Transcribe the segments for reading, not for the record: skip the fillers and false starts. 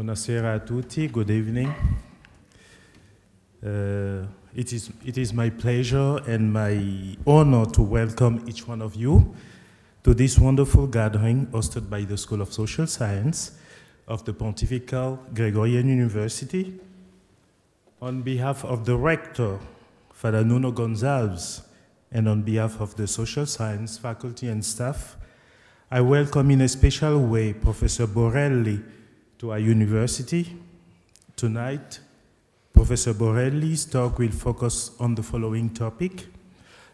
Buonasera a tutti, good evening. It is my pleasure and my honor to welcome each one of you to this wonderful gathering hosted by the School of Social Science of the Pontifical Gregorian University. On behalf of the rector, Father Nuno Gonzalez, and on behalf of the social science faculty and staff, I welcome in a special way Professor Borelli to our university. Tonight, Professor Borelli's talk will focus on the following topic: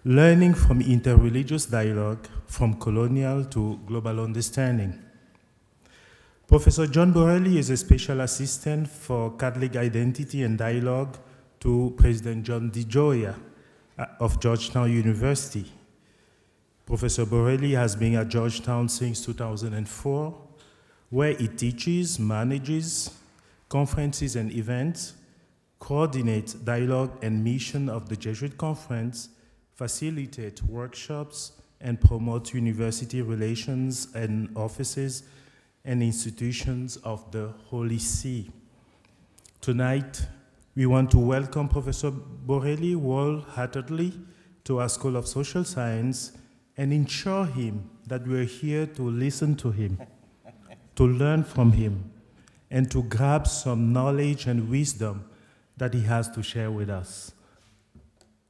learning from interreligious dialogue from colonial to global understanding. Professor John Borelli is a special assistant for Catholic identity and dialogue to President John DiGioia of Georgetown University. Professor Borelli has been at Georgetown since 2004, where he teaches, manages conferences and events, coordinates dialogue and mission of the Jesuit Conference, facilitates workshops, and promotes university relations and offices and institutions of the Holy See. Tonight, we want to welcome Professor Borelli wholeheartedly to our School of Social Science and ensure him that we're here to listen to him, to learn from him, and to grab some knowledge and wisdom that he has to share with us.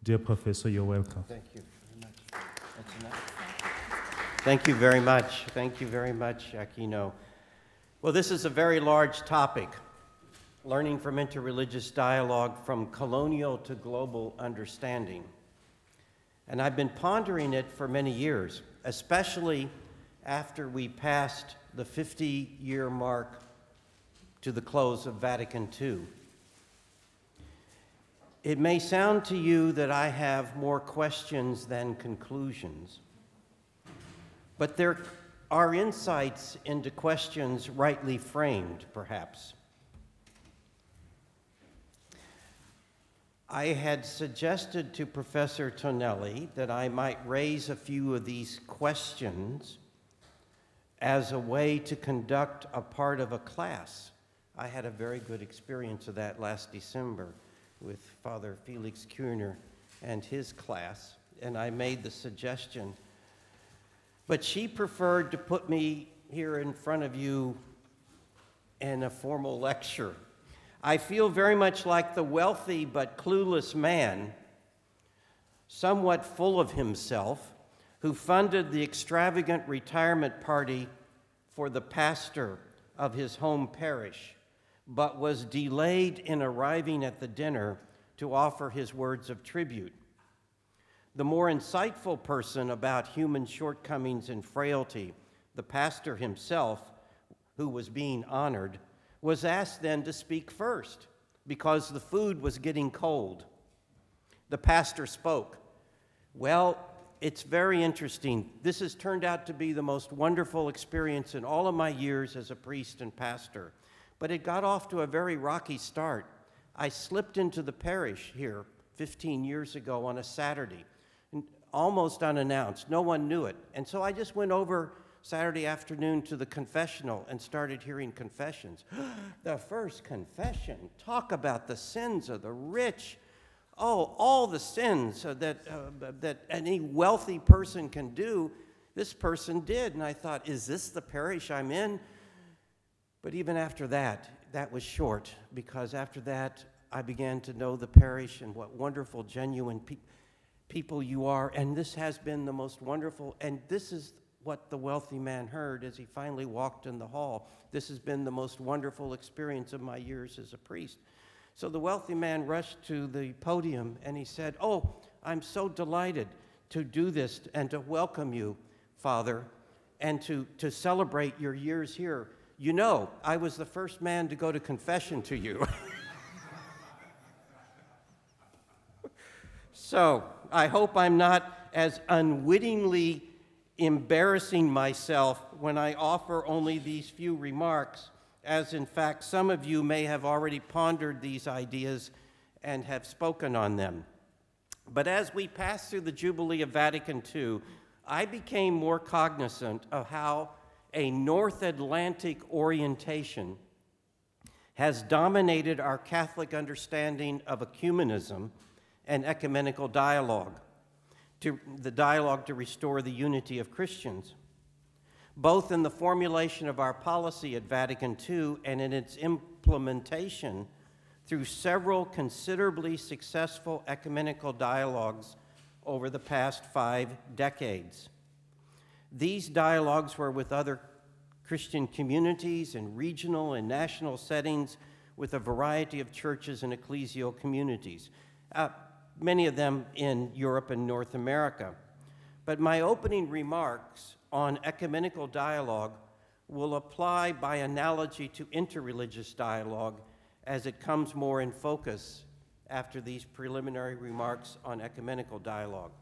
Dear Professor, you're welcome. Thank you very much. That's enough. Thank you very much. Thank you very much, Aquino. Well, this is a very large topic, learning from interreligious dialogue from colonial to global understanding. And I've been pondering it for many years, especially after we passed the 50-year mark to the close of Vatican II. It may sound to you that I have more questions than conclusions, but there are insights into questions rightly framed, perhaps. I had suggested to Professor Tonelli that I might raise a few of these questions as a way to conduct a part of a class. I had a very good experience of that last December with Father Felix Kuehner and his class, and I made the suggestion. But she preferred to put me here in front of you in a formal lecture. I feel very much like the wealthy but clueless man, somewhat full of himself, who funded the extravagant retirement party for the pastor of his home parish, but was delayed in arriving at the dinner to offer his words of tribute. The more insightful person about human shortcomings and frailty, the pastor himself, who was being honored, was asked then to speak first because the food was getting cold. The pastor spoke. Well, it's very interesting. This has turned out to be the most wonderful experience in all of my years as a priest and pastor, but it got off to a very rocky start. I slipped into the parish here 15 years ago on a Saturday, almost unannounced. No one knew it. And so I just went over Saturday afternoon to the confessional and started hearing confessions. The first confession, talk about the sins of the rich. Oh, all the sins that any wealthy person can do, this person did. And I thought, is this the parish I'm in? But even after that, that was short, because after that, I began to know the parish and what wonderful, genuine people you are. And this has been the most wonderful, and this is what the wealthy man heard as he finally walked in the hall. This has been the most wonderful experience of my years as a priest. So the wealthy man rushed to the podium and he said, "Oh, I'm so delighted to do this and to welcome you, Father, and to celebrate your years here. You know, I was the first man to go to confession to you." So I hope I'm not as unwittingly embarrassing myself when I offer only these few remarks, as in fact some of you may have already pondered these ideas and have spoken on them. But as we pass through the Jubilee of Vatican II, I became more cognizant of how a North Atlantic orientation has dominated our Catholic understanding of ecumenism and ecumenical dialogue, the dialogue to restore the unity of Christians, both in the formulation of our policy at Vatican II and in its implementation through several considerably successful ecumenical dialogues over the past 5 decades. These dialogues were with other Christian communities in regional and national settings with a variety of churches and ecclesial communities, many of them in Europe and North America. But my opening remarks on ecumenical dialogue will apply by analogy to interreligious dialogue as it comes more in focus after these preliminary remarks on ecumenical dialogue.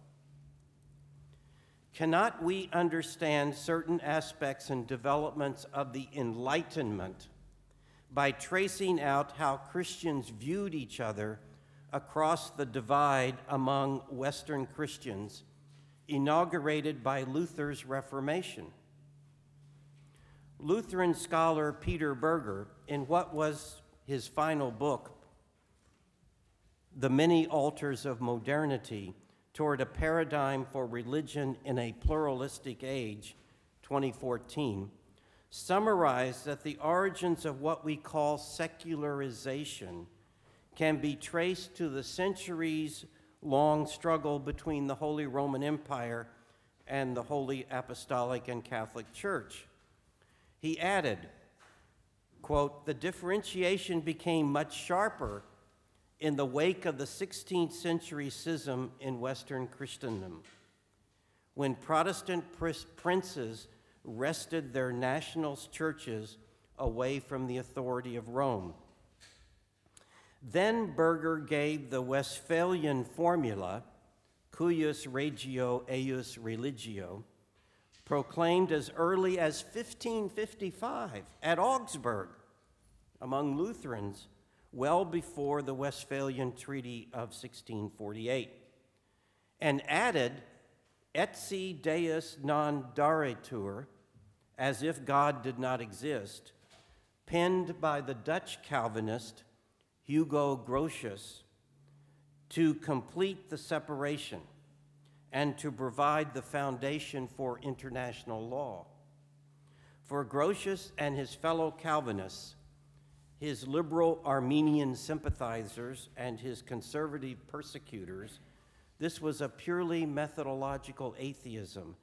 Cannot we understand certain aspects and developments of the Enlightenment by tracing out how Christians viewed each other across the divide among Western Christians, inaugurated by Luther's Reformation? Lutheran scholar Peter Berger, in what was his final book, The Many Altars of Modernity, Toward a Paradigm for Religion in a Pluralistic Age, 2014, summarized that the origins of what we call secularization can be traced to the centuries-long struggle between the Holy Roman Empire and the Holy Apostolic and Catholic Church. He added, quote, "The differentiation became much sharper in the wake of the 16th century schism in Western Christendom, when Protestant princes wrested their national churches away from the authority of Rome. Then Berger gave the Westphalian formula, cuius regio eius religio, proclaimed as early as 1555 at Augsburg among Lutherans, well before the Westphalian Treaty of 1648, and added etsi Deus non daretur, as if God did not exist, penned by the Dutch Calvinist Hugo Grotius, to complete the separation and to provide the foundation for international law. For Grotius and his fellow Calvinists, his liberal Armenian sympathizers, and his conservative persecutors, this was a purely methodological atheism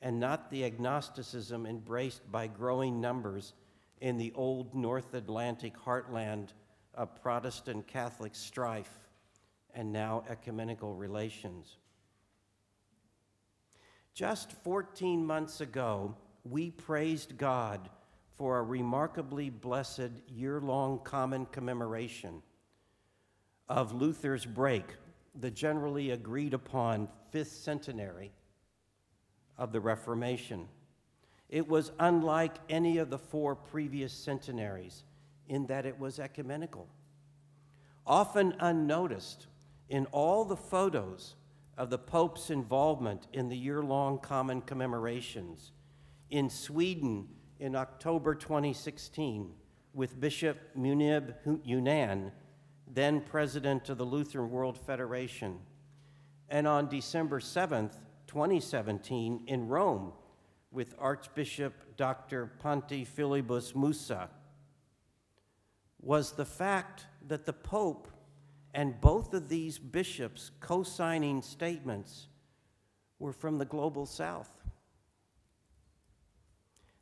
and not the agnosticism embraced by growing numbers in the old North Atlantic heartland of Protestant Catholic strife and now ecumenical relations. Just 14 months ago, we praised God for a remarkably blessed year-long common commemoration of Luther's break, the generally agreed upon 5th centenary of the Reformation. It was unlike any of the 4 previous centenaries in that it was ecumenical. Often unnoticed in all the photos of the Pope's involvement in the year-long common commemorations, in Sweden in October 2016 with Bishop Munib Yunan, then president of the Lutheran World Federation, and on December 7th, 2017 in Rome with Archbishop Dr. Pantifilibus Musa, was the fact that the Pope and both of these bishops co-signing statements were from the global South.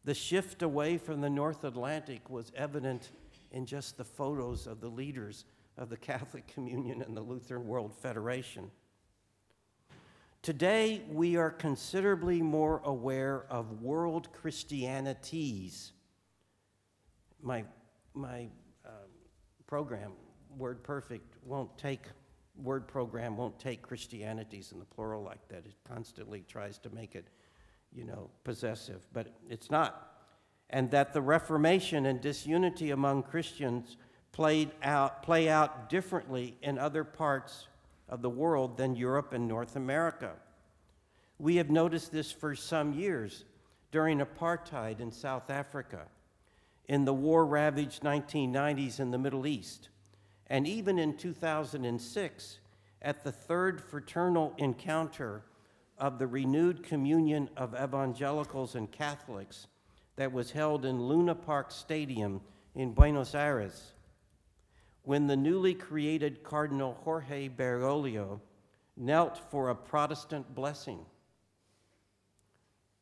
The shift away from the North Atlantic was evident in just the photos of the leaders of the Catholic Communion and the Lutheran World Federation. Today, we are considerably more aware of world Christianities. My program, Word program won't take Christianities in the plural like that. It constantly tries to make it, possessive, but it's not. And that the Reformation and disunity among Christians play out differently in other parts of the world than Europe and North America. We have noticed this for some years during apartheid in South Africa. in the war-ravaged 1990s in the Middle East, and even in 2006 at the third fraternal encounter of the renewed communion of evangelicals and Catholics that was held in Luna Park Stadium in Buenos Aires, when the newly created Cardinal Jorge Bergoglio knelt for a Protestant blessing.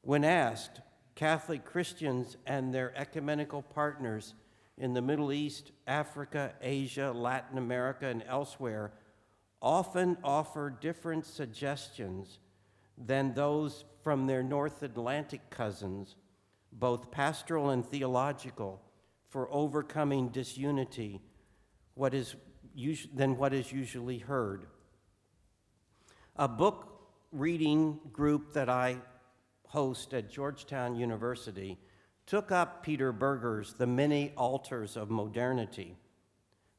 When asked, Catholic Christians and their ecumenical partners in the Middle East, Africa, Asia, Latin America, and elsewhere often offer different suggestions than those from their North Atlantic cousins, both pastoral and theological, for overcoming disunity than what is usually heard. A book reading group that I host at Georgetown University took up Peter Berger's The Many Altars of Modernity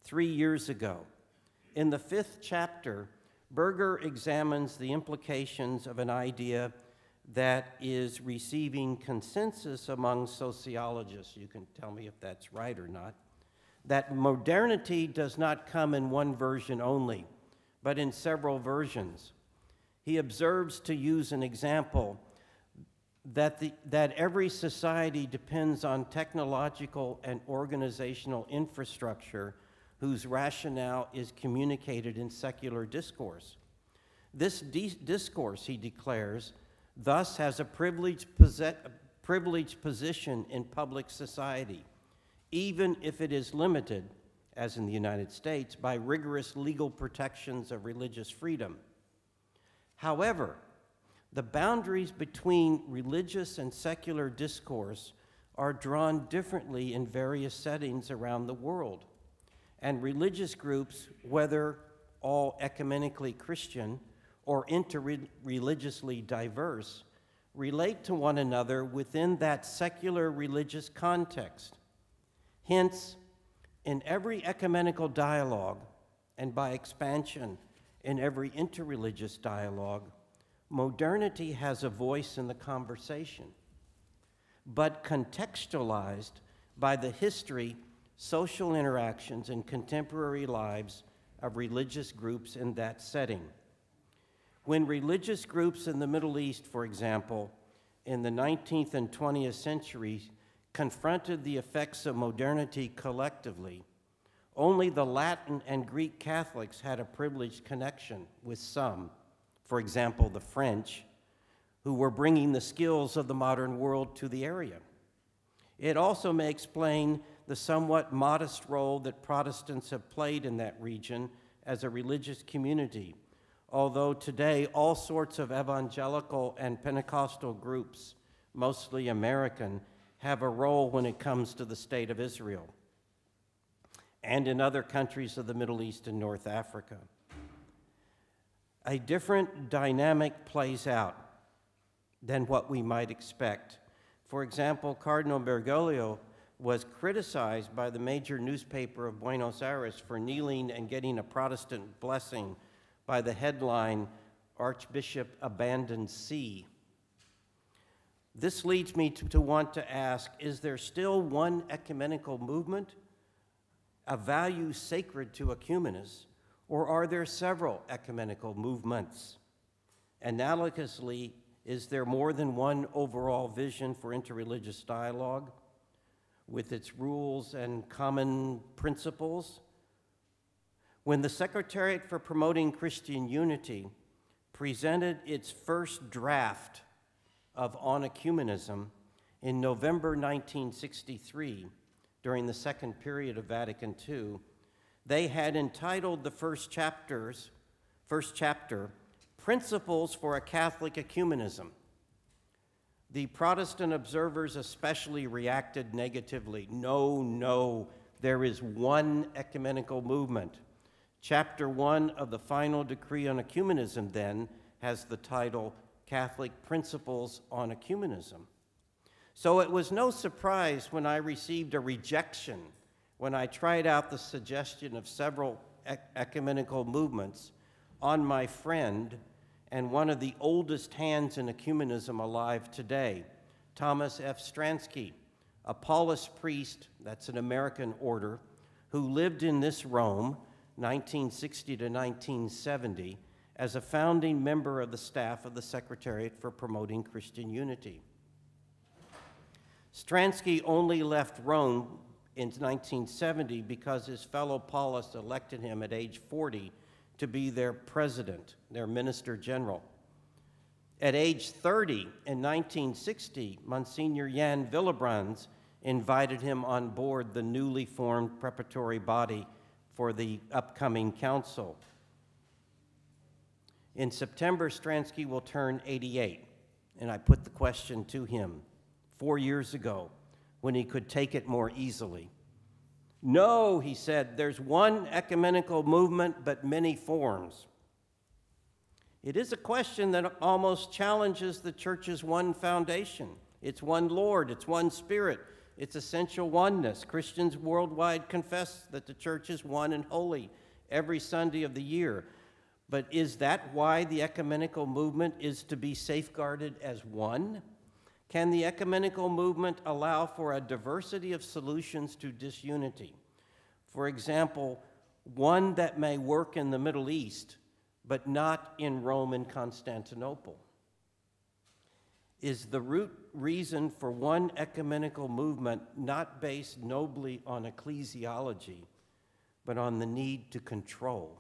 3 years ago. In the 5th chapter, Berger examines the implications of an idea that is receiving consensus among sociologists. You can tell me if that's right or not. That modernity does not come in one version only, but in several versions. He observes, to use an example, that every society depends on technological and organizational infrastructure whose rationale is communicated in secular discourse. This discourse, he declares, thus has a privileged position in public society, even if it is limited, as in the United States, by rigorous legal protections of religious freedom. However, the boundaries between religious and secular discourse are drawn differently in various settings around the world, and religious groups, whether all ecumenically Christian or interreligiously diverse, relate to one another within that secular religious context. Hence, in every ecumenical dialogue, and by expansion, in every interreligious dialogue, modernity has a voice in the conversation, but contextualized by the history, social interactions, and contemporary lives of religious groups in that setting. When religious groups in the Middle East, for example, in the 19th and 20th centuries, confronted the effects of modernity collectively, only the Latin and Greek Catholics had a privileged connection with some, for example, the French, who were bringing the skills of the modern world to the area. It also may explain the somewhat modest role that Protestants have played in that region as a religious community, although today all sorts of evangelical and Pentecostal groups, mostly American, have a role when it comes to the state of Israel and in other countries of the Middle East and North Africa. A different dynamic plays out than what we might expect. For example, Cardinal Bergoglio was criticized by the major newspaper of Buenos Aires for kneeling and getting a Protestant blessing by the headline, "Archbishop Abandons See." This leads me to want to ask, is there still one ecumenical movement, a value sacred to ecumenists, or are there several ecumenical movements? Analogously, is there more than one overall vision for interreligious dialogue with its rules and common principles? When the Secretariat for Promoting Christian Unity presented its first draft of On Ecumenism in November 1963, during the second period of Vatican II, they had entitled the first chapter, Principles for a Catholic Ecumenism. The Protestant observers especially reacted negatively. No, there is one ecumenical movement. Chapter 1 of the final decree on ecumenism, then, has the title Catholic Principles on Ecumenism. So it was no surprise when I received a rejection when I tried out the suggestion of several ecumenical movements on my friend and one of the oldest hands in ecumenism alive today, Thomas F. Stransky, a Paulist priest, that's an American order, who lived in this Rome, 1960 to 1970, as a founding member of the staff of the Secretariat for Promoting Christian Unity. Stransky only left Rome in 1970 because his fellow Paulists elected him at age 40 to be their president, their minister general. At age 30 in 1960, Monsignor Jan Willebrands invited him on board the newly formed preparatory body for the upcoming council. In September, Stransky will turn 88, and I put the question to him 4 years ago when he could take it more easily. No, he said, there's one ecumenical movement, but many forms. It is a question that almost challenges the church's one foundation. It's one Lord, it's one Spirit, it's essential oneness. Christians worldwide confess that the church is one and holy every Sunday of the year. But is that why the ecumenical movement is to be safeguarded as one? Can the ecumenical movement allow for a diversity of solutions to disunity? For example, one that may work in the Middle East, but not in Rome and Constantinople. Is the root reason for one ecumenical movement not based nobly on ecclesiology, but on the need to control?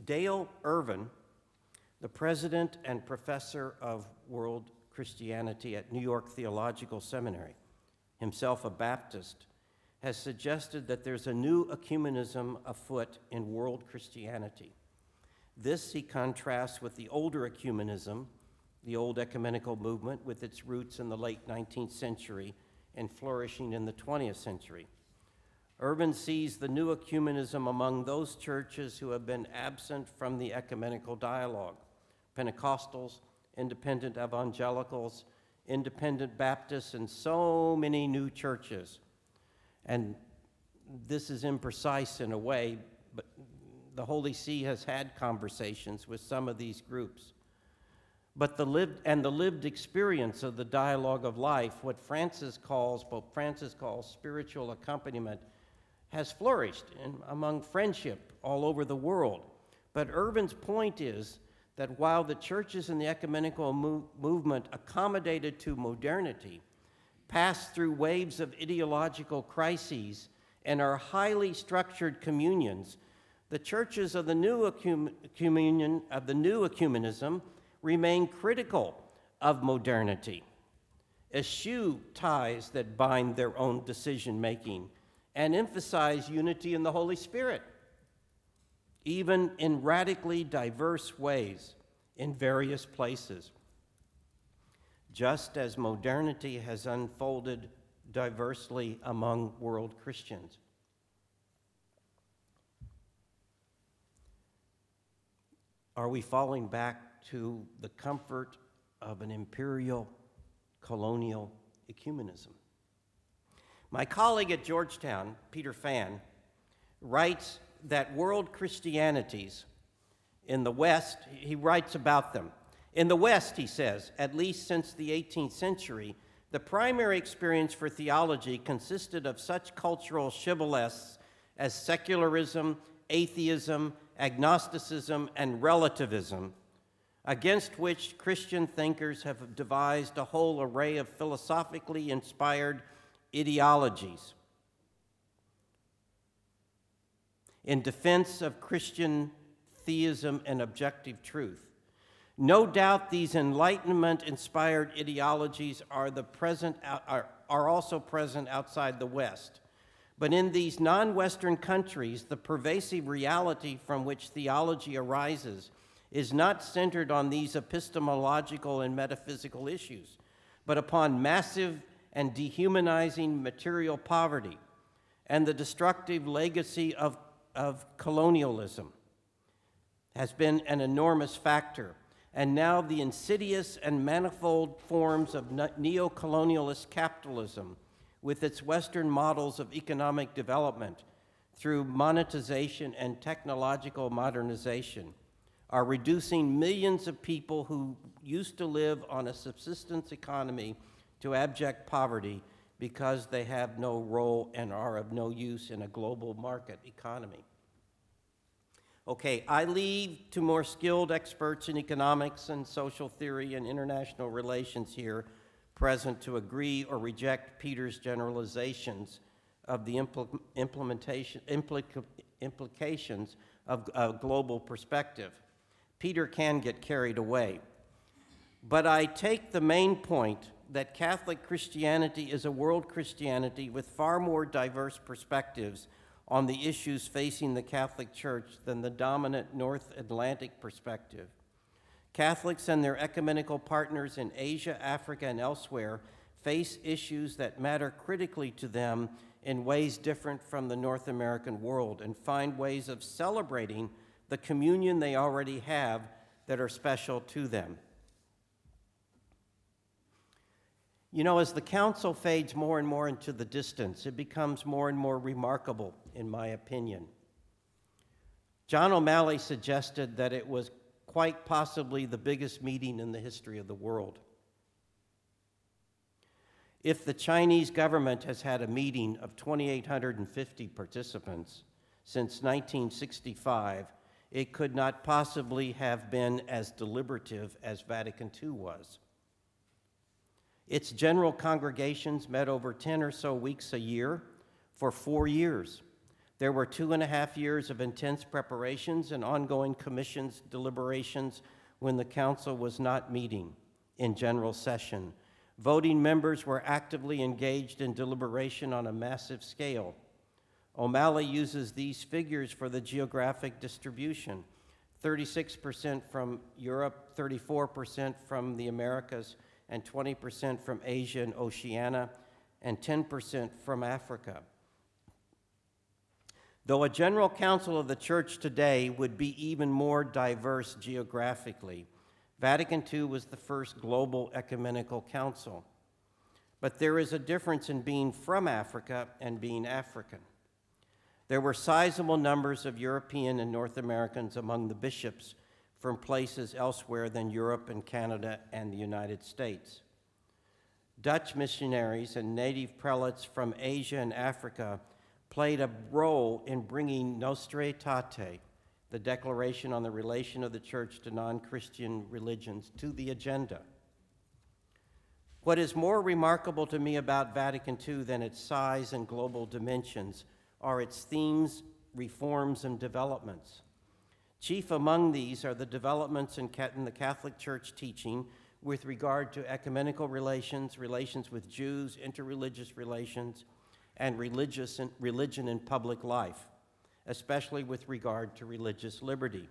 Dale Irvin, the president and professor of world Christianity at New York Theological Seminary, himself a Baptist, has suggested that there's a new ecumenism afoot in world Christianity. This he contrasts with the older ecumenism, the old ecumenical movement with its roots in the late 19th century and flourishing in the 20th century. Irvin sees the new ecumenism among those churches who have been absent from the ecumenical dialogue: Pentecostals, independent evangelicals, independent Baptists, and so many new churches. And this is imprecise in a way, but the Holy See has had conversations with some of these groups. But the lived experience of the dialogue of life, what Pope Francis calls spiritual accompaniment, has flourished among friendship all over the world. But Irvin's point is that while the churches in the ecumenical movement accommodated to modernity, pass through waves of ideological crises, and are highly structured communions, the churches of the new ecumenism remain critical of modernity, eschew ties that bind their own decision-making, and emphasize unity in the Holy Spirit, even in radically diverse ways in various places. Just as modernity has unfolded diversely among world Christians. Are we falling back to the comfort of an imperial, colonial ecumenism? My colleague at Georgetown, Peter Phan, writes that world Christianities in the West, he writes about them. In the West, he says, at least since the 18th century, the primary experience for theology consisted of such cultural shibboleths as secularism, atheism, agnosticism, and relativism, against which Christian thinkers have devised a whole array of philosophically inspired ideologies in defense of Christian theism and objective truth. No doubt these Enlightenment-inspired ideologies are also present outside the West. But in these non-Western countries, the pervasive reality from which theology arises is not centered on these epistemological and metaphysical issues, but upon massive and dehumanizing material poverty and the destructive legacy of colonialism has been an enormous factor. And now the insidious and manifold forms of neo-colonialist capitalism with its Western models of economic development through monetization and technological modernization are reducing millions of people who used to live on a subsistence economy to abject poverty because they have no role and are of no use in a global market economy. Okay, I leave to more skilled experts in economics and social theory and international relations here present to agree or reject Peter's generalizations of the implications of a global perspective. Peter can get carried away. But I take the main point that Catholic Christianity is a world Christianity with far more diverse perspectives on the issues facing the Catholic Church than the dominant North Atlantic perspective. Catholics and their ecumenical partners in Asia, Africa, and elsewhere face issues that matter critically to them in ways different from the North American world and find ways of celebrating the communion they already have that are special to them. You know, as the council fades more and more into the distance, it becomes more and more remarkable, in my opinion. John O'Malley suggested that it was quite possibly the biggest meeting in the history of the world. If the Chinese government has had a meeting of 2,850 participants since 1965, it could not possibly have been as deliberative as Vatican II was. Its general congregations met over 10 or so weeks a year for 4 years. There were 2.5 years of intense preparations and ongoing commissions deliberations when the council was not meeting in general session. Voting members were actively engaged in deliberation on a massive scale. O'Malley uses these figures for the geographic distribution: 36% from Europe, 34% from the Americas, and 20% from Asia and Oceania, and 10% from Africa. Though a general council of the Church today would be even more diverse geographically, Vatican II was the first global ecumenical council. But there is a difference in being from Africa and being African. There were sizable numbers of European and North Americans among the bishops from places elsewhere than Europe and Canada and the United States. Dutch missionaries and native prelates from Asia and Africa played a role in bringing Nostra Aetate, the Declaration on the Relation of the Church to Non-Christian Religions, to the agenda. What is more remarkable to me about Vatican II than its size and global dimensions are its themes, reforms, and developments. Chief among these are the developments in the Catholic Church teaching with regard to ecumenical relations, relations with Jews, interreligious relations, and religion in public life, especially with regard to religious liberty.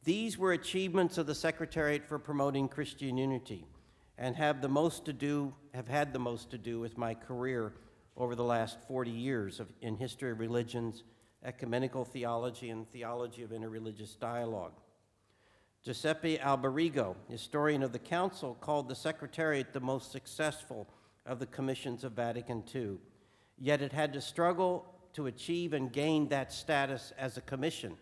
These were achievements of the Secretariat for Promoting Christian Unity and have had the most to do with my career over the last 40 years in history of religions, ecumenical theology, and theology of interreligious dialogue. Giuseppe Alberigo, historian of the Council, called the Secretariat the most successful of the commissions of Vatican II, yet it had to struggle to achieve and gain that status as a commission.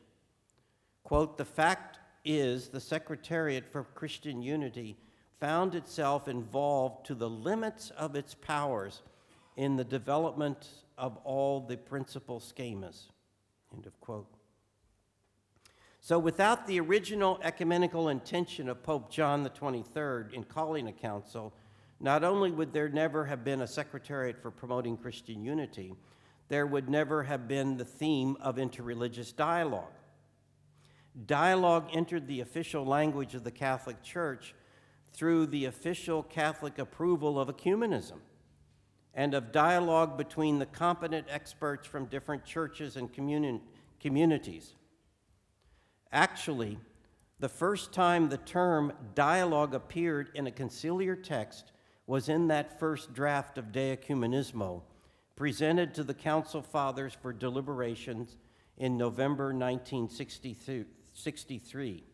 Quote, "The fact is the Secretariat for Christian Unity found itself involved to the limits of its powers in the development of all the principal schemas." End of quote. So without the original ecumenical intention of Pope John XXIII in calling a council, not only would there never have been a Secretariat for Promoting Christian Unity, there would never have been the theme of interreligious dialogue. Dialogue entered the official language of the Catholic Church through the official Catholic approval of ecumenism and of dialogue between the competent experts from different churches and communities. Actually, the first time the term dialogue appeared in a conciliar text was in that first draft of De Ecumenismo, presented to the Council Fathers for deliberations in November 1963.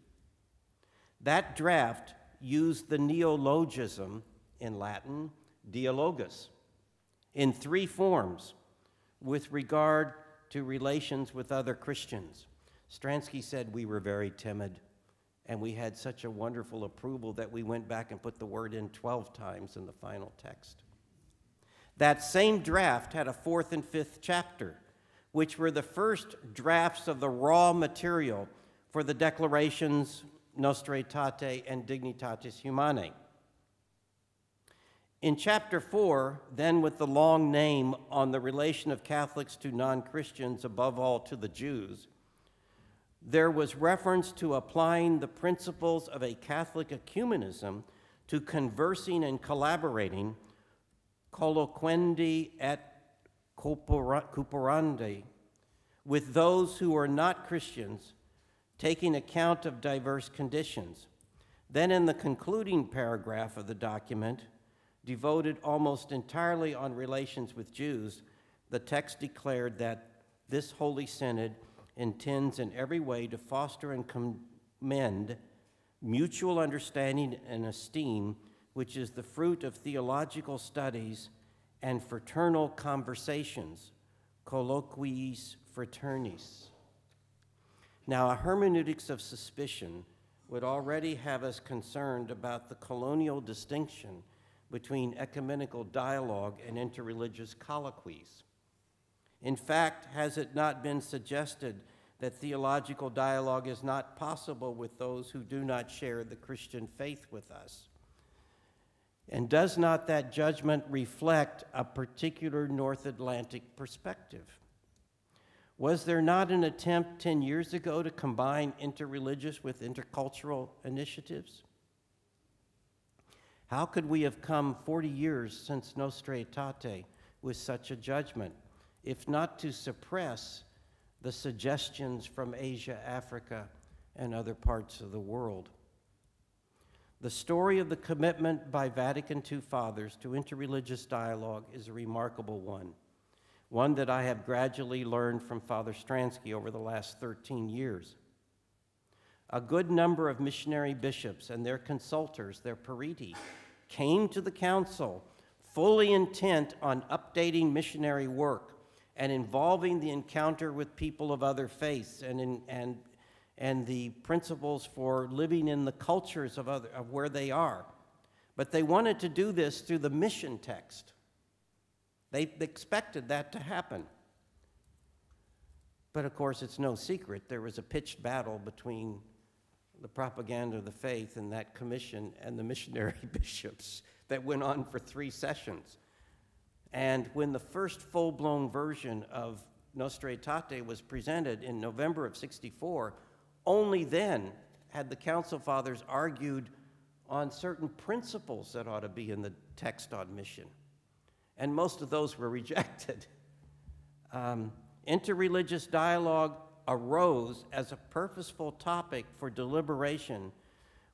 That draft used the neologism, in Latin, dialogus, in 3 forms with regard to relations with other Christians. Stransky said we were very timid, and we had such a wonderful approval that we went back and put the word in 12 times in the final text. That same draft had a 4th and 5th chapter, which were the first drafts of the raw material for the declarations Nostra Aetate and Dignitatis Humanae. In chapter 4, then with the long name on the relation of Catholics to non-Christians, above all to the Jews, there was reference to applying the principles of a Catholic ecumenism to conversing and collaborating, colloquendi et cooperandi, with those who are not Christians, taking account of diverse conditions. Then in the concluding paragraph of the document, devoted almost entirely on relations with Jews, the text declared that this Holy Synod intends in every way to foster and commend mutual understanding and esteem, which is the fruit of theological studies and fraternal conversations, colloquiis fraternis. Now, a hermeneutics of suspicion would already have us concerned about the colonial distinction between ecumenical dialogue and interreligious colloquies. In fact, has it not been suggested that theological dialogue is not possible with those who do not share the Christian faith with us? And does not that judgment reflect a particular North Atlantic perspective? Was there not an attempt 10 years ago to combine interreligious with intercultural initiatives? How could we have come 40 years since Nostra Aetate with such a judgment, if not to suppress the suggestions from Asia, Africa, and other parts of the world? The story of the commitment by Vatican II fathers to interreligious dialogue is a remarkable one that I have gradually learned from Father Stransky over the last 13 years. A good number of missionary bishops and their consultors, their periti, came to the council fully intent on updating missionary work and involving the encounter with people of other faiths and the principles for living in the cultures of where they are. But they wanted to do this through the mission text. They expected that to happen. But of course, it's no secret there was a pitched battle between the propaganda of the faith and that commission and the missionary bishops that went on for 3 sessions. And when the first full-blown version of Nostra Aetate was presented in November of '64, only then had the Council Fathers argued on certain principles that ought to be in the text on mission. And most of those were rejected. Interreligious dialogue arose as a purposeful topic for deliberation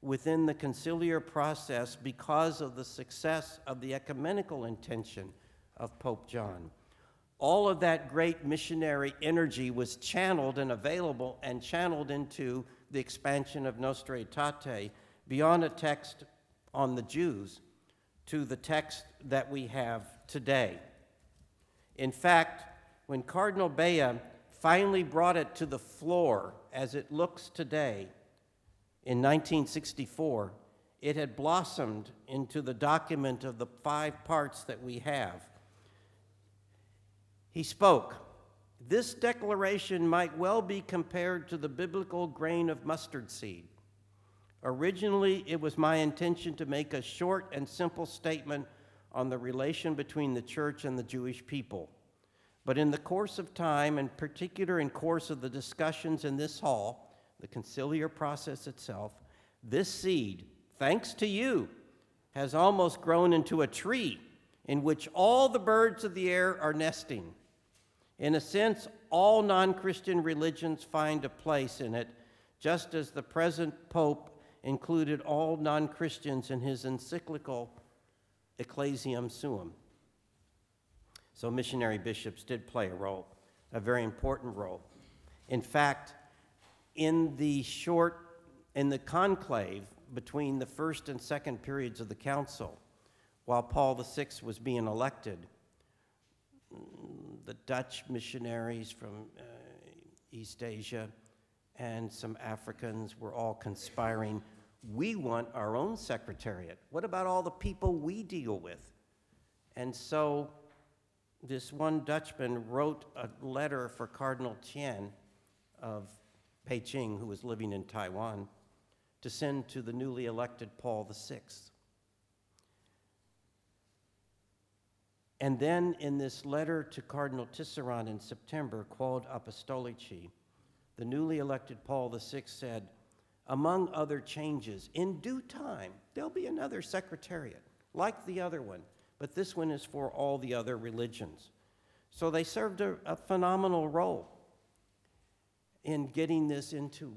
within the conciliar process because of the success of the ecumenical intention of Pope John. All of that great missionary energy was channeled and available and channeled into the expansion of Nostra Aetate beyond a text on the Jews to the text that we have today. In fact, when Cardinal Bea finally brought it to the floor as it looks today in 1964, it had blossomed into the document of the 5 parts that we have. He spoke, "This declaration might well be compared to the biblical grain of mustard seed. Originally, it was my intention to make a short and simple statement on the relation between the church and the Jewish people. But in the course of time, in particular in course of the discussions in this hall, the conciliar process itself, this seed, thanks to you, has almost grown into a tree in which all the birds of the air are nesting. In a sense, all non-Christian religions find a place in it, just as the present Pope included all non-Christians in his encyclical Ecclesiam Suum." So missionary bishops did play a role, a very important role. In fact, in the conclave between the first and second periods of the council, while Paul VI was being elected, the Dutch missionaries from East Asia and some Africans were all conspiring. We want our own secretariat. What about all the people we deal with? And so this one Dutchman wrote a letter for Cardinal Tian of Beijing, who was living in Taiwan, to send to the newly elected Paul VI. And then in this letter to Cardinal Tisserand in September, Quod Apostolici, the newly elected Paul VI said, among other changes, in due time, there'll be another secretariat, like the other one, but this one is for all the other religions. So they served a phenomenal role in getting this into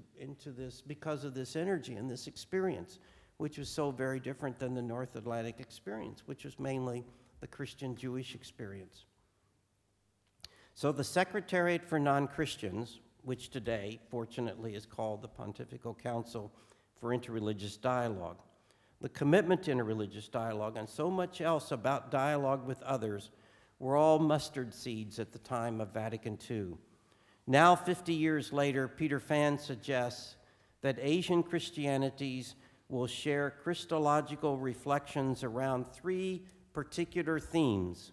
this because of this energy and this experience, which was so very different than the North Atlantic experience, which was mainly the Christian-Jewish experience. So the Secretariat for Non-Christians, which today, fortunately, is called the Pontifical Council for Interreligious Dialogue, the commitment to interreligious dialogue, and so much else about dialogue with others were all mustard seeds at the time of Vatican II. Now, 50 years later, Peter Phan suggests that Asian Christianities will share Christological reflections around three particular themes: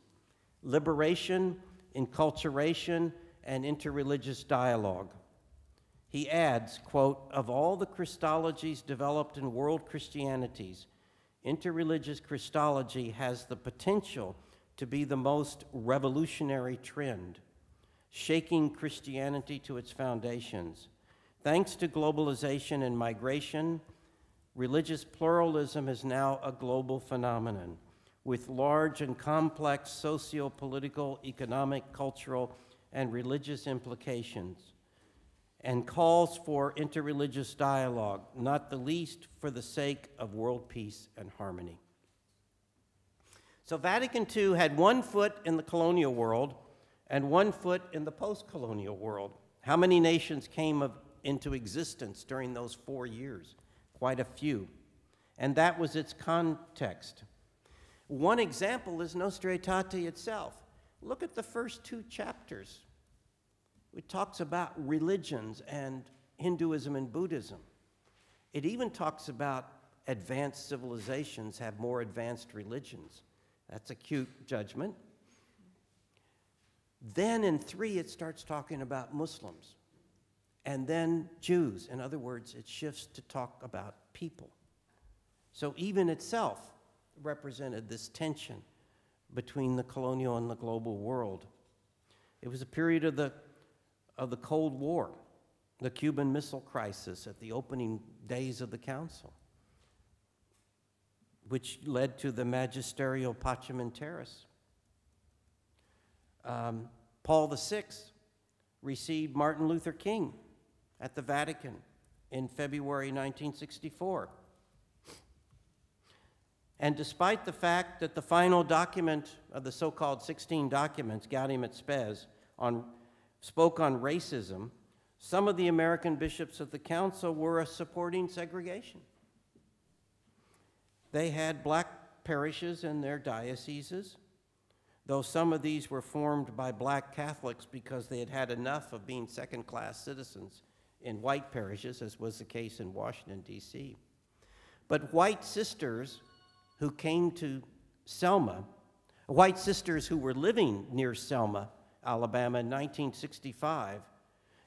liberation, enculturation, and interreligious dialogue. He adds, quote, of all the Christologies developed in world Christianities, interreligious Christology has the potential to be the most revolutionary trend, shaking Christianity to its foundations. Thanks to globalization and migration, religious pluralism is now a global phenomenon with large and complex socio-political, economic, cultural, and religious implications, and calls for interreligious dialogue, not the least for the sake of world peace and harmony. So Vatican II had one foot in the colonial world and one foot in the post-colonial world. How many nations came into existence during those 4 years? Quite a few. And that was its context. One example is Nostra Aetate itself. Look at the first 2 chapters. It talks about religions and Hinduism and Buddhism. It even talks about advanced civilizations have more advanced religions. That's a cute judgment. Then in 3, it starts talking about Muslims. And then Jews. In other words, it shifts to talk about people. So even itself represented this tension between the colonial and the global world. It was a period of the Cold War, the Cuban Missile Crisis at the opening days of the Council, which led to the Magisterial Pacem in Terris. Paul VI received Martin Luther King at the Vatican in February 1964. And despite the fact that the final document of the so-called 16 documents, Gaudium et Spes, spoke on racism, some of the American bishops of the council were supporting segregation. They had black parishes in their dioceses, though some of these were formed by black Catholics because they had had enough of being second-class citizens in white parishes, as was the case in Washington, D.C. But white sisters who came to Selma, white sisters who were living near Selma, Alabama in 1965,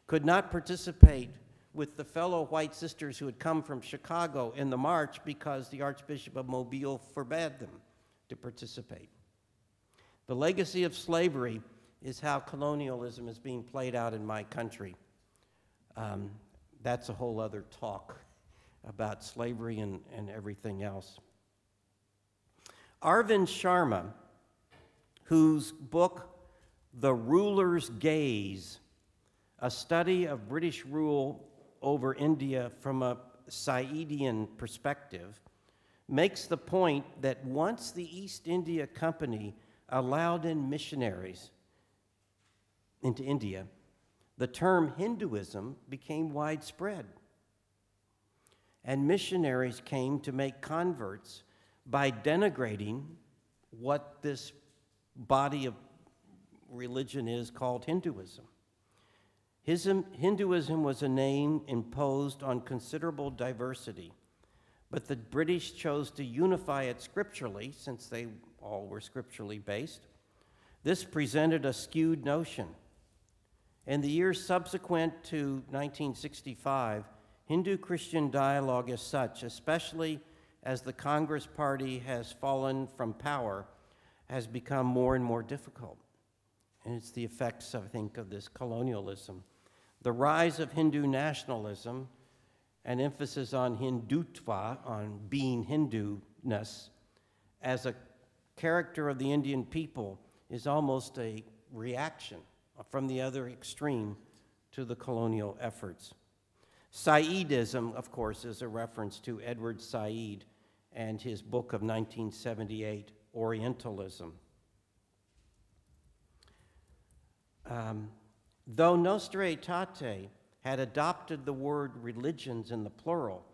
could not participate with the fellow white sisters who had come from Chicago in the march because the Archbishop of Mobile forbade them to participate. The legacy of slavery is how colonialism is being played out in my country. That's a whole other talk about slavery and everything else. Arvind Sharma, whose book, The Ruler's Gaze, a study of British rule over India from a Saidian perspective, makes the point that once the East India Company allowed in missionaries into India, the term Hinduism became widespread. And missionaries came to make converts by denigrating what this body of religion is called Hinduism. Hinduism was a name imposed on considerable diversity, but the British chose to unify it scripturally, since they all were scripturally based. This presented a skewed notion. In the years subsequent to 1965, Hindu-Christian dialogue as such, especially as the Congress Party has fallen from power, has become more and more difficult. And it's the effects, I think, of this colonialism. The rise of Hindu nationalism, an emphasis on Hindutva, on being Hindu-ness, as a character of the Indian people, is almost a reaction from the other extreme to the colonial efforts. Saidism, of course, is a reference to Edward Said and his book of 1978, Orientalism. Though Nostra Aetate had adopted the word religions in the plural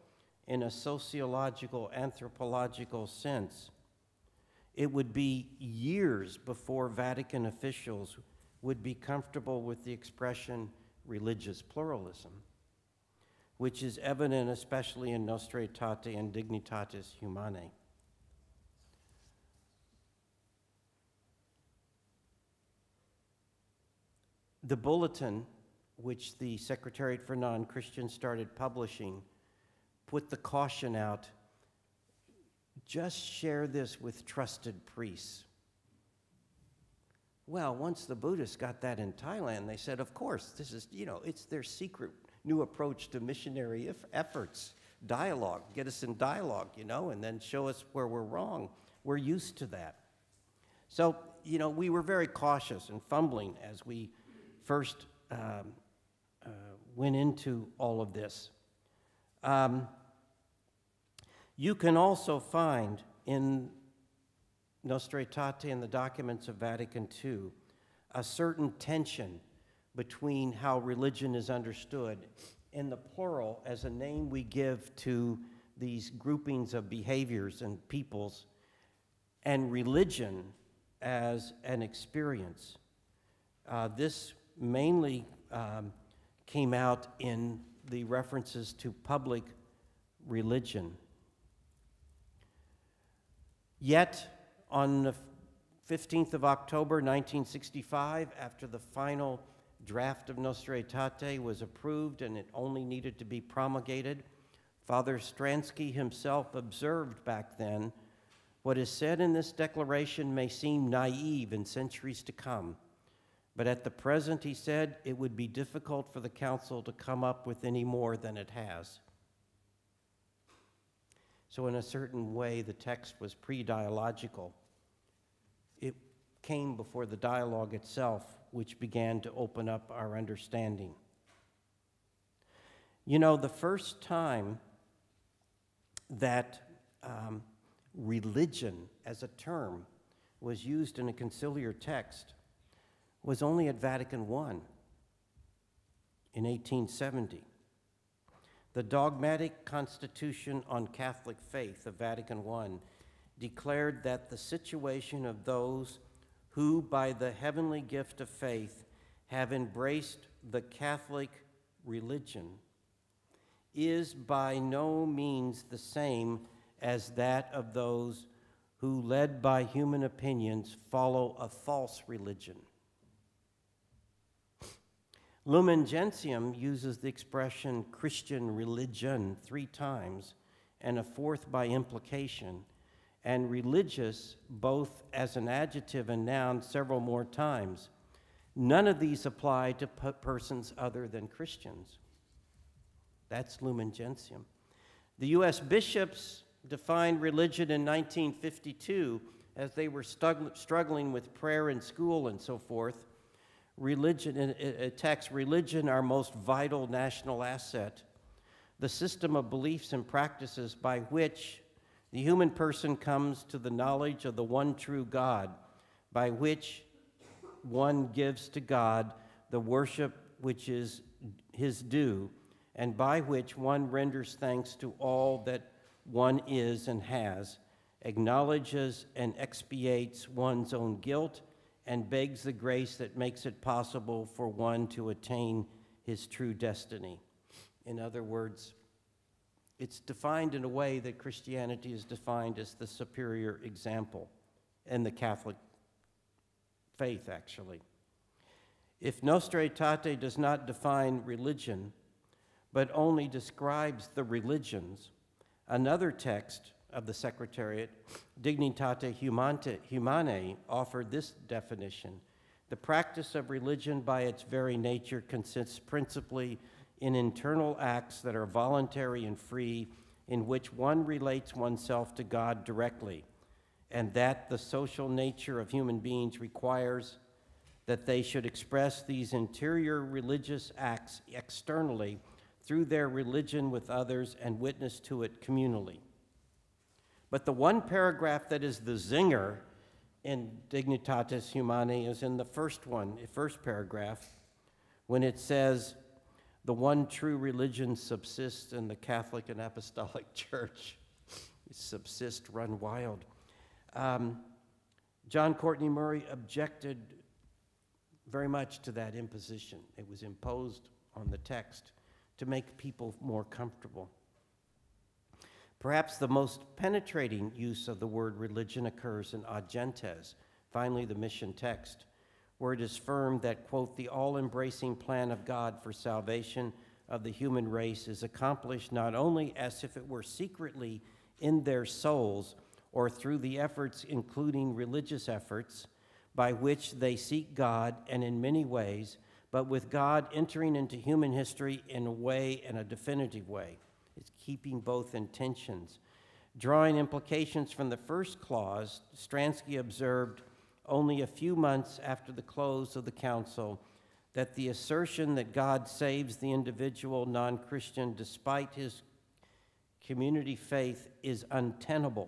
in a sociological, anthropological sense, it would be years before Vatican officials would be comfortable with the expression religious pluralism, which is evident especially in Nostra Aetate and Dignitatis Humanae. The bulletin, which the Secretariat for Non-Christians started publishing, put the caution out, just share this with trusted priests. Well, once the Buddhists got that in Thailand, they said, of course, this is, it's their secret new approach to missionary efforts. Dialogue, get us in dialogue, and then show us where we're wrong. We're used to that. So, we were very cautious and fumbling as we first went into all of this. You can also find in Nostra Aetate and the documents of Vatican II a certain tension between how religion is understood in the plural as a name we give to these groupings of behaviors and peoples, and religion as an experience. This mainly came out in the references to public religion. Yet, on the 15th of October, 1965, after the final draft of Nostra Aetate was approved and it only needed to be promulgated, Father Stransky himself observed back then, what is said in this declaration may seem naive in centuries to come, but at the present, he said, it would be difficult for the Council to come up with any more than it has. So in a certain way, the text was pre-dialogical. It came before the dialogue itself, which began to open up our understanding. The first time that religion as a term was used in a conciliar text was only at Vatican I in 1870. The dogmatic Constitution on Catholic Faith of Vatican I declared that the situation of those who, by the heavenly gift of faith, have embraced the Catholic religion is by no means the same as that of those who, led by human opinions, follow a false religion. Lumen Gentium uses the expression Christian religion 3 times, and a 4th by implication, and religious both as an adjective and noun several more times. None of these apply to persons other than Christians. That's Lumen Gentium. The U.S. bishops defined religion in 1952 as they were struggling with prayer in school and so forth. Religion, it text, religion, our most vital national asset, the system of beliefs and practices by which the human person comes to the knowledge of the one true God, by which one gives to God the worship which is his due, and by which one renders thanks to all that one is and has, acknowledges and expiates one's own guilt, and begs the grace that makes it possible for one to attain his true destiny. In other words, it's defined in a way that Christianity is defined as the superior example in the Catholic faith, actually. If Nostra Aetate does not define religion, but only describes the religions, another text of the Secretariat, Dignitate Humanae, offered this definition: the practice of religion by its very nature consists principally in internal acts that are voluntary and free, in which one relates oneself to God directly, and that the social nature of human beings requires that they should express these interior religious acts externally through their religion with others and witness to it communally. But the one paragraph that is the zinger in Dignitatis Humanae is in the first paragraph, when it says, the one true religion subsists in the Catholic and Apostolic Church. Subsist, run wild. John Courtney Murray objected very much to that imposition. It was imposed on the text to make people more comfortable. Perhaps the most penetrating use of the word religion occurs in Ad Gentes, finally the mission text, where it is affirmed that, quote, the all-embracing plan of God for salvation of the human race is accomplished not only as if it were secretly in their souls or through the efforts, including religious efforts, by which they seek God and in many ways, but with God entering into human history in a way, in a definitive way. It's keeping both intentions. Drawing implications from the first clause, Stransky observed only a few months after the close of the council that the assertion that God saves the individual non-Christian despite his community faith is untenable.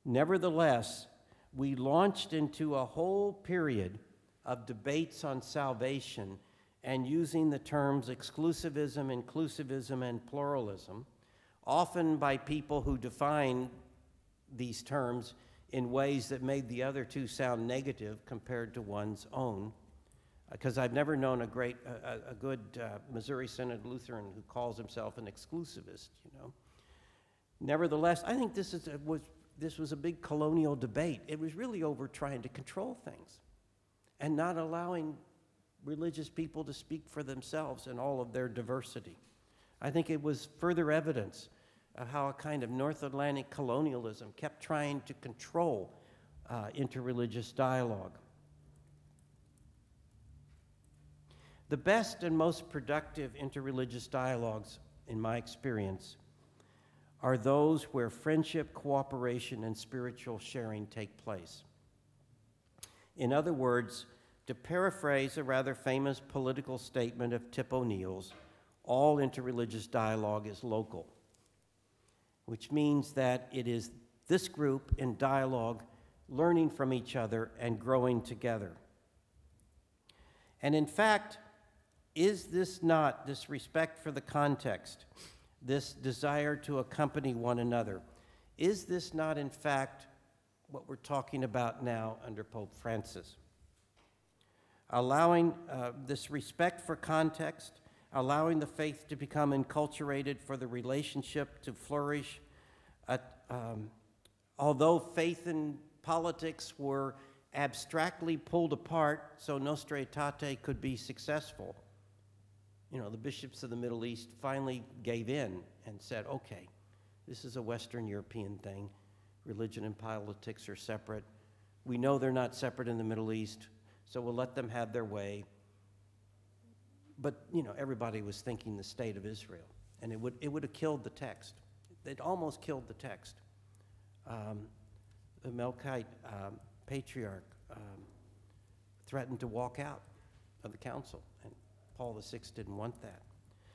Nevertheless, we launched into a whole period of debates on salvation and using the terms exclusivism, inclusivism, and pluralism, often by people who define these terms in ways that made the other two sound negative compared to one's own. Because I've never known a good Missouri Synod Lutheran who calls himself an exclusivist, you know. Nevertheless, I think this was a big colonial debate. It was really over trying to control things and not allowing religious people to speak for themselves in all of their diversity. I think it was further evidence of how a kind of North Atlantic colonialism kept trying to control interreligious dialogue. The best and most productive interreligious dialogues, in my experience, are those where friendship, cooperation, and spiritual sharing take place. In other words, to paraphrase a rather famous political statement of Tip O'Neill's, all interreligious dialogue is local, which means that it is this group in dialogue learning from each other and growing together. And in fact, is this not this respect for the context, this desire to accompany one another, is this not in fact what we're talking about now under Pope Francis? Allowing this respect for context, allowing the faith to become enculturated for the relationship to flourish. Although faith and politics were abstractly pulled apart so Nostra Aetate could be successful, you know, the bishops of the Middle East finally gave in and said, okay, this is a Western European thing. Religion and politics are separate. We know they're not separate in the Middle East, so we'll let them have their way. But, you know, everybody was thinking the state of Israel, and it would have killed the text. It almost killed the text. The Melkite patriarch threatened to walk out of the council, and Paul VI didn't want that.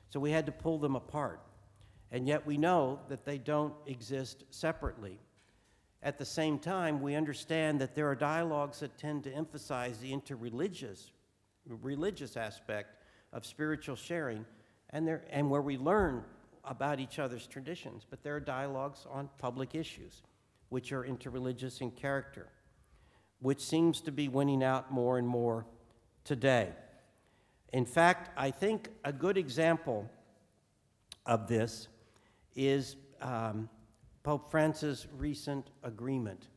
So we had to pull them apart. And yet we know that they don't exist separately. At the same time, we understand that there are dialogues that tend to emphasize the interreligious aspect of spiritual sharing, and where we learn about each other's traditions. But there are dialogues on public issues, which are interreligious in character, which seems to be winning out more and more today. In fact, I think a good example of this is Pope Francis' recent agreement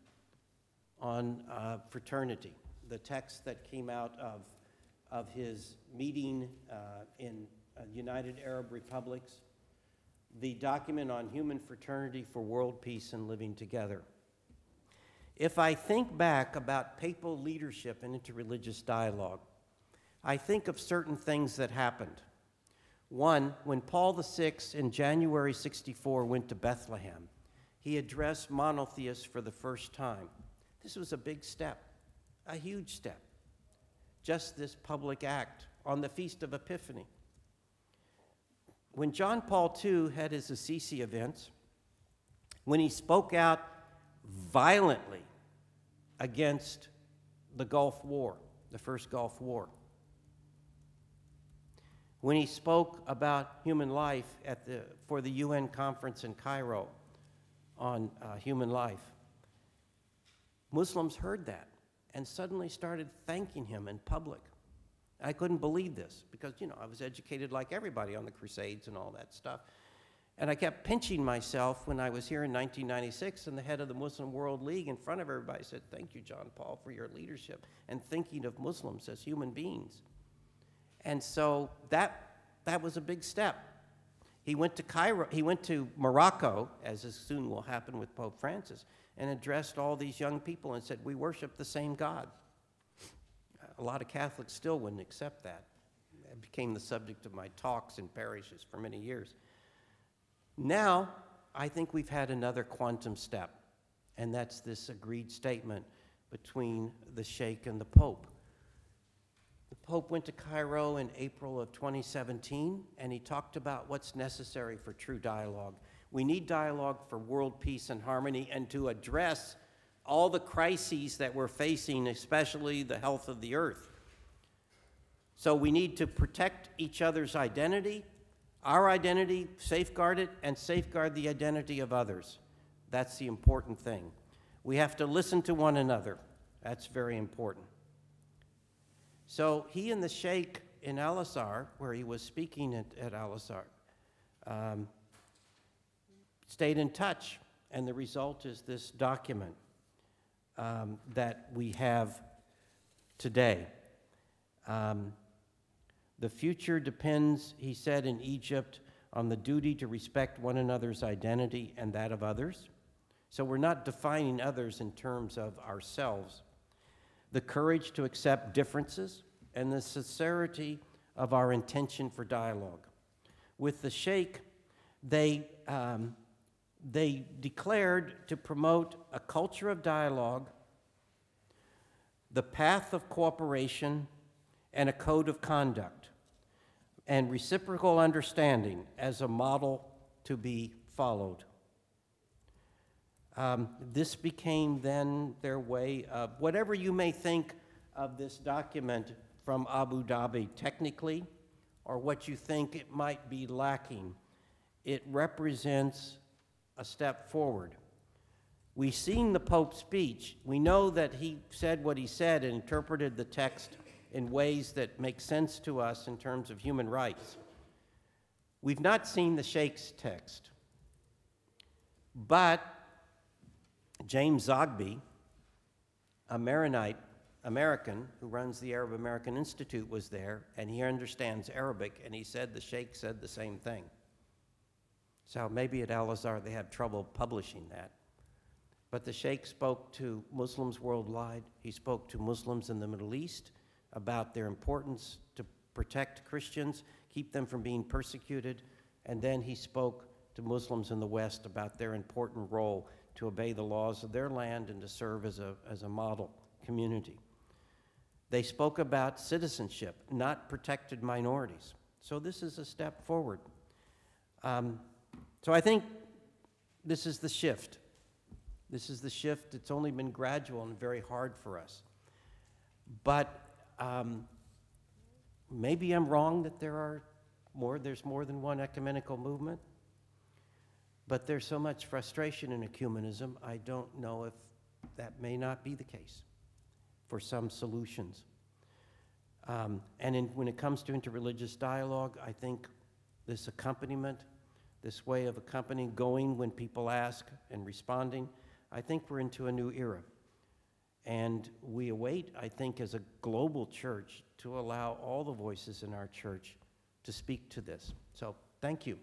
on fraternity, the text that came out of his meeting in United Arab Republics, the document on human fraternity for world peace and living together. If I think back about papal leadership and interreligious dialogue, I think of certain things that happened. One, when Paul VI in January 64 went to Bethlehem, he addressed monotheists for the first time. This was a big step, a huge step. Just this public act on the Feast of Epiphany. When John Paul II had his Assisi events, when he spoke out violently against the Gulf War, the first Gulf War, when he spoke about human life for the UN conference in Cairo on human life, Muslims heard that and suddenly started thanking him in public. I couldn't believe this because, you know, I was educated like everybody on the Crusades and all that stuff. And I kept pinching myself when I was here in 1996 and the head of the Muslim World League in front of everybody said, "Thank you, John Paul, for your leadership and thinking of Muslims as human beings." And so that was a big step. He went to Cairo, he went to Morocco, as soon will happen with Pope Francis, and addressed all these young people and said, "We worship the same God." A lot of Catholics still wouldn't accept that. It became the subject of my talks in parishes for many years. Now, I think we've had another quantum step, and that's this agreed statement between the Sheikh and the Pope. The Pope went to Cairo in April of 2017, and he talked about what's necessary for true dialogue. We need dialogue for world peace and harmony and to address all the crises that we're facing, especially the health of the earth. So we need to protect each other's identity, our identity, safeguard it, and safeguard the identity of others. That's the important thing. We have to listen to one another. That's very important. So he and the Sheikh in Al-Azhar, where he was speaking at Al-Azhar, stayed in touch, and the result is this document that we have today. The future depends, he said, in Egypt on the duty to respect one another's identity and that of others. So we're not defining others in terms of ourselves. The courage to accept differences, and the sincerity of our intention for dialogue. With the Sheikh, they declared to promote a culture of dialogue, the path of cooperation, and a code of conduct, and reciprocal understanding as a model to be followed. This became then their way of, whatever you may think of this document from Abu Dhabi technically, or what you think it might be lacking, it represents a step forward. We've seen the Pope's speech. We know that he said what he said and interpreted the text in ways that make sense to us in terms of human rights. We've not seen the Sheikh's text, but James Zogby, a Maronite American who runs the Arab American Institute, was there, and he understands Arabic, and he said the Sheikh said the same thing. So maybe at Al-Azhar they have trouble publishing that. But the Sheikh spoke to Muslims worldwide. He spoke to Muslims in the Middle East about their importance to protect Christians, keep them from being persecuted, and then he spoke to Muslims in the West about their important role to obey the laws of their land and to serve as a model community. They spoke about citizenship, not protected minorities. So this is a step forward. So I think this is the shift. This is the shift. It's only been gradual and very hard for us. But maybe I'm wrong that there's more than one ecumenical movement. But there's so much frustration in ecumenism, I don't know if that may not be the case for some solutions. When it comes to interreligious dialogue, I think this accompaniment, this way of accompanying, going when people ask and responding, I think we're into a new era. And we await, I think, as a global church, to allow all the voices in our church to speak to this. So, thank you.